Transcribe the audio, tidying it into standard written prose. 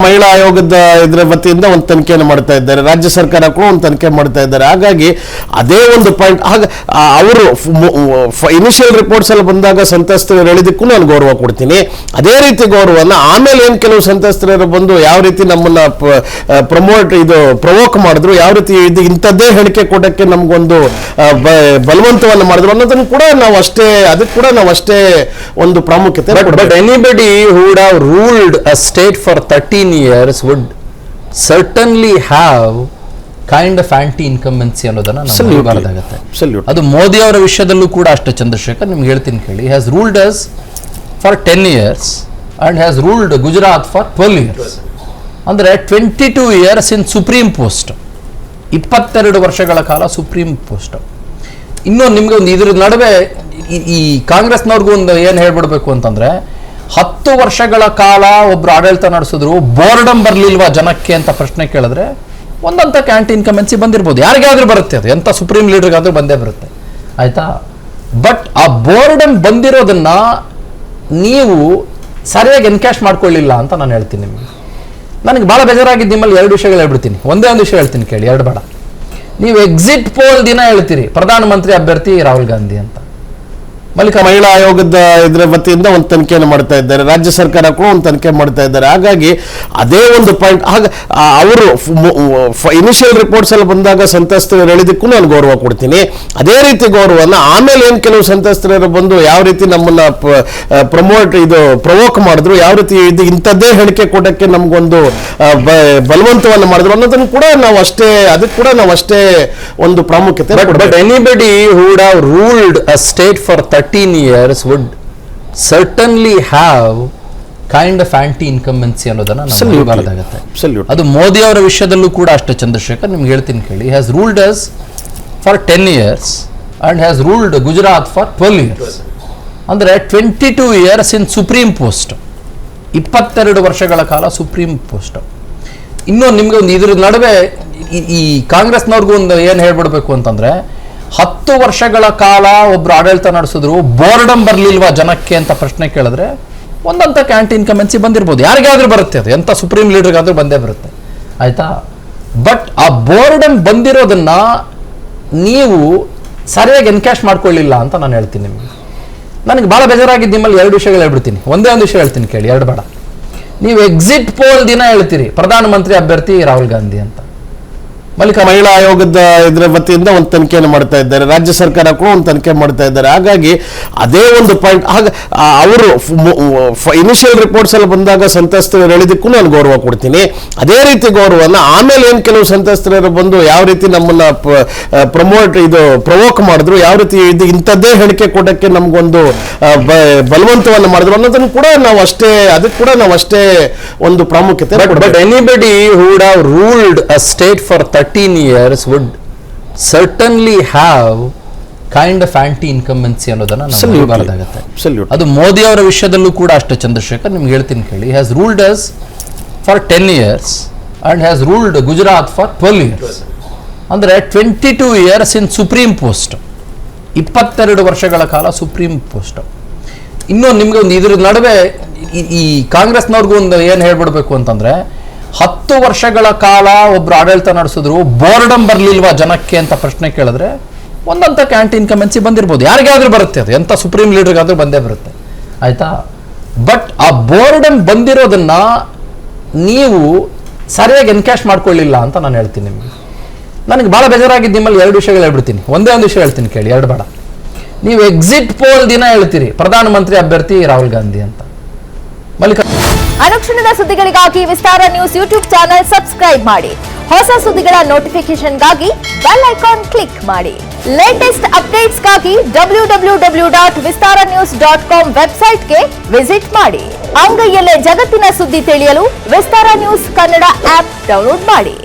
ಮಹಿಳಾ ಆಯೋಗದ ಇದರ ವತಿಯಿಂದ ಒಂದು ತನಿಖೆಯನ್ನು ಮಾಡ್ತಾ ಇದ್ದಾರೆ, ರಾಜ್ಯ ಸರ್ಕಾರ ಕೂಡ ಒಂದು ತನಿಖೆ ಮಾಡ್ತಾ ಇದ್ದಾರೆ. ಹಾಗಾಗಿ ಅದೇ ಒಂದು ಪಾಯಿಂಟ್, ಅವರು ಇನಿಷಿಯಲ್ ರಿಪೋರ್ಟ್ಸ್ ಅಲ್ಲಿ ಬಂದಾಗ ಸಂತ್ರಸ್ತರು ಹೇಳಿದಕ್ಕೂ ನಾನು ಗೌರವ ಕೊಡ್ತೀನಿ. ಅದೇ ರೀತಿ ಗೌರವನ ಆಮೇಲೆ ಏನ್ ಕೆಲವು ಸಂತ್ರಸ್ತರು ಬಂದು ಯಾವ ರೀತಿ ನಮ್ಮನ್ನ ಪ್ರವೋಕ್ ಮಾಡಿದ್ರು, ಯಾವ ರೀತಿ ಇಂಥದ್ದೇ ಹೇಳಿಕೆ ಕೊಡಕ್ಕೆ ನಮ್ಗೊಂದು ಬಲವಂತವನ್ನು ಮಾಡಿದ್ರು ಅನ್ನೋದನ್ನು ಕೂಡ ಅದಕ್ಕೆ ಕೂಡ ನಾವು ಅಷ್ಟೇ ಒಂದು ಪ್ರಾಮುಖ್ಯತೆ. But anybody who would have ruled a state for 13 years would certainly have kind of anti-incumbency ಅನ್ನೋದನ್ನ ನಾವು ನೋಡಬೇಕಾಗುತ್ತೆ. ಅದು ಮೋದಿ ಅವರ ವಿಷಯದಲ್ಲೂ ಕೂಡ ಅಷ್ಟೇ. ಚಂದ್ರಶೇಖರ್, ನಿಮ್ಗೆ ಹೇಳ್ತೀನಿ ಕೇಳಿ. He has ruled us for 10 years and has ruled Gujarat for 12 years. ಅಂದ್ರೆ 22 years in ಸುಪ್ರೀಂ ಪೋಸ್ಟ್, 22 ವರ್ಷಗಳ ಕಾಲ ಸುಪ್ರೀಂ ಪೋಸ್ಟ್. ಇನ್ನು ನಿಮ್ಗೆ ಒಂದು ಇದ್ರ ನಡುವೆ ಈ ಕಾಂಗ್ರೆಸ್ನವ್ರಿಗೂ ಒಂದು ಏನು ಹೇಳ್ಬಿಡ್ಬೇಕು ಅಂತಂದ್ರೆ, 10 ವರ್ಷಗಳ ಕಾಲ ಒಬ್ರು ಆಡಳಿತ ನಡೆಸಿದ್ರು, ಬೋರ್ಡಮ್ ಬರ್ಲಿಲ್ವಾ ಜನಕ್ಕೆ ಅಂತ ಪ್ರಶ್ನೆ ಕೇಳಿದ್ರೆ ಒಂದಂತ ಕ್ಯಾಂಟಿ ಇನ್ಕಮೆನ್ಸಿ ಬಂದಿರ್ಬೋದು, ಯಾರಿಗಾದ್ರೂ ಬರುತ್ತೆ, ಅದು ಎಂತ ಸುಪ್ರೀಂ ಲೀಡರ್ಗಾದ್ರೂ ಬಂದೇ ಬರುತ್ತೆ, ಆಯ್ತಾ. ಬಟ್ ಆ ಬೋರ್ಡಮ್ ಬಂದಿರೋದನ್ನ ನೀವು ಸರಿಯಾಗಿ ಎನ್ಕ್ಯಾಶ್ ಮಾಡ್ಕೊಳ್ಳಿಲ್ಲ ಅಂತ ನಾನು ಹೇಳ್ತೀನಿ ನಿಮಗೆ. ನನಗೆ ಭಾಳ ಬೇಜಾರಾಗಿದ್ದು ನಿಮ್ಮಲ್ಲಿ 2 ವಿಷಯಗಳು ಹೇಳ್ಬಿಡ್ತೀನಿ. ಒಂದೇ ಒಂದು ವಿಷಯ ಹೇಳ್ತೀನಿ ಕೇಳಿ, 2 ಬೇಡ. ನೀವು ಎಕ್ಸಿಟ್ ಪೋಲ್ ದಿನ ಹೇಳ್ತೀರಿ ಪ್ರಧಾನಮಂತ್ರಿ ಅಭ್ಯರ್ಥಿ ರಾಹುಲ್ ಗಾಂಧಿ ಅಂತ. ಮಹಿಳಾ ಆಯೋಗದ ಇದರ ವತಿಯಿಂದ ಒಂದು ತನಿಖೆಯನ್ನು ಮಾಡ್ತಾ ಇದ್ದಾರೆ, ರಾಜ್ಯ ಸರ್ಕಾರ ಕೂಡ ಒಂದು ತನಿಖೆ ಮಾಡ್ತಾ ಇದ್ದಾರೆ. ಹಾಗಾಗಿ ಅದೇ ಒಂದು ಪಾಯಿಂಟ್, ಅವರು ಇನಿಷಿಯಲ್ ರಿಪೋರ್ಟ್ಸ್ ಅಲ್ಲಿ ಬಂದಾಗ ಸಂತ್ರಸ್ತರು ಹೇಳಿದಕ್ಕೂ ನಾನು ಗೌರವ ಕೊಡ್ತೀನಿ. ಅದೇ ರೀತಿ ಗೌರವನ ಆಮೇಲೆ ಏನ್ ಕೆಲವು ಸಂತ್ರಸ್ತರು ಬಂದು ಯಾವ ರೀತಿ ನಮ್ಮನ್ನ ಪ್ರವೋಕ್ ಮಾಡಿದ್ರು, ಯಾವ ರೀತಿ ಇಂಥದ್ದೇ ಹೇಳಿಕೆ ಕೊಡಕ್ಕೆ ನಮ್ಗೊಂದು ಬಲವಂತವನ್ನು ಮಾಡಿದ್ರು ಅನ್ನೋದನ್ನು ಕೂಡ ಅದಕ್ಕೆ ಕೂಡ ನಾವು ಅಷ್ಟೇ ಒಂದು ಪ್ರಾಮುಖ್ಯತೆ. But anybody who would have ruled a state for 13 years would certainly have kind of anti-incumbency ಅನ್ನೋದನ್ನ ನಾವು ನೋಡಬೇಕಾಗುತ್ತೆ. ಅದು ಮೋದಿ ಅವರ ವಿಷಯದಲ್ಲೂ ಕೂಡ ಅಷ್ಟೇ. ಚಂದ್ರಶೇಖರ್, ನಿಮ್ಗೆ ಹೇಳ್ತೀನಿ ಕೇಳಿ. He has ruled us for 10 years and has ruled Gujarat for 12 years. ಅಂದ್ರೆ 22 years in ಸುಪ್ರೀಂ ಪೋಸ್ಟ್, 22 ವರ್ಷಗಳ ಕಾಲ ಸುಪ್ರೀಂ ಪೋಸ್ಟ್. ಇನ್ನು ನಿಮ್ಗೆ ಒಂದು ಇದ್ರ ನಡುವೆ ಈ ಕಾಂಗ್ರೆಸ್ನವ್ರಿಗೂ ಒಂದು ಏನು ಹೇಳ್ಬಿಡ್ಬೇಕು ಅಂತಂದ್ರೆ, 10 ವರ್ಷಗಳ ಕಾಲ ಒಬ್ರು ಆಡಳಿತ ನಡೆಸಿದ್ರು, ಬೋರ್ಡಮ್ ಬರ್ಲಿಲ್ವಾ ಜನಕ್ಕೆ ಅಂತ ಪ್ರಶ್ನೆ ಕೇಳಿದ್ರೆ ಒಂದಂತ ಕ್ಯಾಂಟಿ ಇನ್ಕಮೆನ್ಸಿ ಬಂದಿರ್ಬೋದು, ಯಾರಿಗಾದ್ರೂ ಬರುತ್ತೆ, ಅದು ಎಂತ ಸುಪ್ರೀಂ ಲೀಡರ್ಗಾದ್ರೂ ಬಂದೇ ಬರುತ್ತೆ, ಆಯ್ತಾ. ಬಟ್ ಆ ಬೋರ್ಡಮ್ ಬಂದಿರೋದನ್ನ ನೀವು ಸರಿಯಾಗಿ ಎನ್ಕ್ಯಾಶ್ ಮಾಡ್ಕೊಳ್ಳಿಲ್ಲ ಅಂತ ನಾನು ಹೇಳ್ತೀನಿ ನಿಮಗೆ. ನನಗೆ ಭಾಳ ಬೇಜಾರಾಗಿದ್ದು ನಿಮ್ಮಲ್ಲಿ 2 ವಿಷಯಗಳು ಹೇಳ್ಬಿಡ್ತೀನಿ. ಒಂದೇ ಒಂದು ವಿಷಯ ಹೇಳ್ತೀನಿ ಕೇಳಿ, 2 ಬೇಡ. ನೀವು ಎಕ್ಸಿಟ್ ಪೋಲ್ ದಿನ ಹೇಳ್ತೀರಿ ಪ್ರಧಾನಮಂತ್ರಿ ಅಭ್ಯರ್ಥಿ ರಾಹುಲ್ ಗಾಂಧಿ ಅಂತ. ಮಹಿಳಾ ಆಯೋಗದ ಇದರ ವತಿಯಿಂದ ಒಂದು ತನಿಖೆಯನ್ನು ಮಾಡ್ತಾ ಇದ್ದಾರೆ, ರಾಜ್ಯ ಸರ್ಕಾರ ಕೂಡ ಒಂದು ತನಿಖೆ ಮಾಡ್ತಾ ಇದ್ದಾರೆ. ಹಾಗಾಗಿ ಅದೇ ಒಂದು ಪಾಯಿಂಟ್, ಅವರು ಇನಿಷಿಯಲ್ ರಿಪೋರ್ಟ್ಸ್ ಅಲ್ಲಿ ಬಂದಾಗ ಸಂತ್ರಸ್ತರು ಹೇಳಿದಕ್ಕೂ ನಾನು ಗೌರವ ಕೊಡ್ತೀನಿ. ಅದೇ ರೀತಿ ಗೌರವನ ಆಮೇಲೆ ಏನ್ ಕೆಲವು ಸಂತ್ರಸ್ತರು ಬಂದು ಯಾವ ರೀತಿ ನಮ್ಮನ್ನ ಪ್ರವೋಕ್ ಮಾಡಿದ್ರು, ಯಾವ ರೀತಿ ಇಂಥದ್ದೇ ಹೇಳಿಕೆ ಕೊಡಕ್ಕೆ ನಮ್ಗೊಂದು ಬಲವಂತವನ್ನು ಮಾಡಿದ್ರು ಅನ್ನೋದನ್ನು ಕೂಡ ಅದಕ್ಕೆ ಕೂಡ ನಾವು ಅಷ್ಟೇ ಒಂದು ಪ್ರಾಮುಖ್ಯತೆ. But anybody who would have ruled a state for 13 years would certainly have kind of anti-incumbency ಅನ್ನೋದನ್ನ ನಾವು ನೋಡಬೇಕಾಗುತ್ತೆ. ಅದು ಮೋದಿ ಅವರ ವಿಷಯದಲ್ಲೂ ಕೂಡ ಅಷ್ಟೇ. ಚಂದ್ರಶೇಖರ್, ನಿಮ್ಗೆ ಹೇಳ್ತೀನಿ ಕೇಳಿ. He has ruled us for 10 years and has ruled Gujarat for 12 years. ಅಂದ್ರೆ 22 years in ಸುಪ್ರೀಂ ಪೋಸ್ಟ್, 22 ವರ್ಷಗಳ ಕಾಲ ಸುಪ್ರೀಂ ಪೋಸ್ಟ್. ಇನ್ನು ನಿಮ್ಗೆ ಒಂದು ಇದ್ರ ನಡುವೆ ಈ ಕಾಂಗ್ರೆಸ್ನವ್ರಿಗೂ ಒಂದು ಏನು ಹೇಳ್ಬಿಡ್ಬೇಕು ಅಂತಂದ್ರೆ, 10 ವರ್ಷಗಳ ಕಾಲ ಒಬ್ರು ಆಡಳಿತ ನಡೆಸಿದ್ರು, ಬೋರ್ಡಮ್ ಬರ್ಲಿಲ್ವಾ ಜನಕ್ಕೆ ಅಂತ ಪ್ರಶ್ನೆ ಕೇಳಿದ್ರೆ ಒಂದಂತ ಕ್ಯಾಂಟಿ ಇನ್ಕಮೆನ್ಸಿ ಬಂದಿರ್ಬೋದು, ಯಾರಿಗಾದ್ರೂ ಬರುತ್ತೆ, ಅದು ಎಂತ ಸುಪ್ರೀಂ ಲೀಡರ್ಗಾದ್ರೂ ಬಂದೇ ಬರುತ್ತೆ, ಆಯ್ತಾ. ಬಟ್ ಆ ಬೋರ್ಡಮ್ ಬಂದಿರೋದನ್ನ ನೀವು ಸರಿಯಾಗಿ ಎನ್ಕ್ಯಾಶ್ ಮಾಡ್ಕೊಳ್ಳಿಲ್ಲ ಅಂತ ನಾನು ಹೇಳ್ತೀನಿ ನಿಮಗೆ. ನನಗೆ ಭಾಳ ಬೇಜಾರಾಗಿದ್ದು ನಿಮ್ಮಲ್ಲಿ 2 ವಿಷಯಗಳು ಹೇಳ್ಬಿಡ್ತೀನಿ. ಒಂದೇ ಒಂದು ವಿಷಯ ಹೇಳ್ತೀನಿ ಕೇಳಿ, 2 ಬೇಡ. ನೀವು ಎಕ್ಸಿಟ್ ಪೋಲ್ ದಿನ ಹೇಳ್ತೀರಿ ಪ್ರಧಾನಮಂತ್ರಿ ಅಭ್ಯರ್ಥಿ ರಾಹುಲ್ ಗಾಂಧಿ ಅಂತ. ಅನುಕ್ಷಣದ ಸುದ್ದಿಗಳಿಗಾಗಿ ವಿಸ್ತಾರ ನ್ಯೂಸ್ ಯೂಟ್ಯೂಬ್ ಚಾನೆಲ್ ಸಬ್ಸ್ಕ್ರೈಬ್ ಮಾಡಿ. ಹೊಸ ಸುದ್ದಿಗಳ ನೋಟಿಫಿಕೇಶನ್ಗಾಗಿ ಬೆಲ್ ಐಕಾನ್ ಕ್ಲಿಕ್ ಮಾಡಿ. ಲೇಟೆಸ್ಟ್ ಅಪ್ಡೇಟ್ಸ್ಗಾಗಿ www.vistaranews.com ವೆಬ್ಸೈಟ್ಗೆ ವಿಸಿಟ್ ಮಾಡಿ. ಅಂಗೈಯಲ್ಲೇ ಜಗತ್ತಿನ ಸುದ್ದಿ ತಿಳಿಯಲು ವಿಸ್ತಾರ ನ್ಯೂಸ್ ಕನ್ನಡ ಆಪ್ ಡೌನ್ಲೋಡ್ ಮಾಡಿ.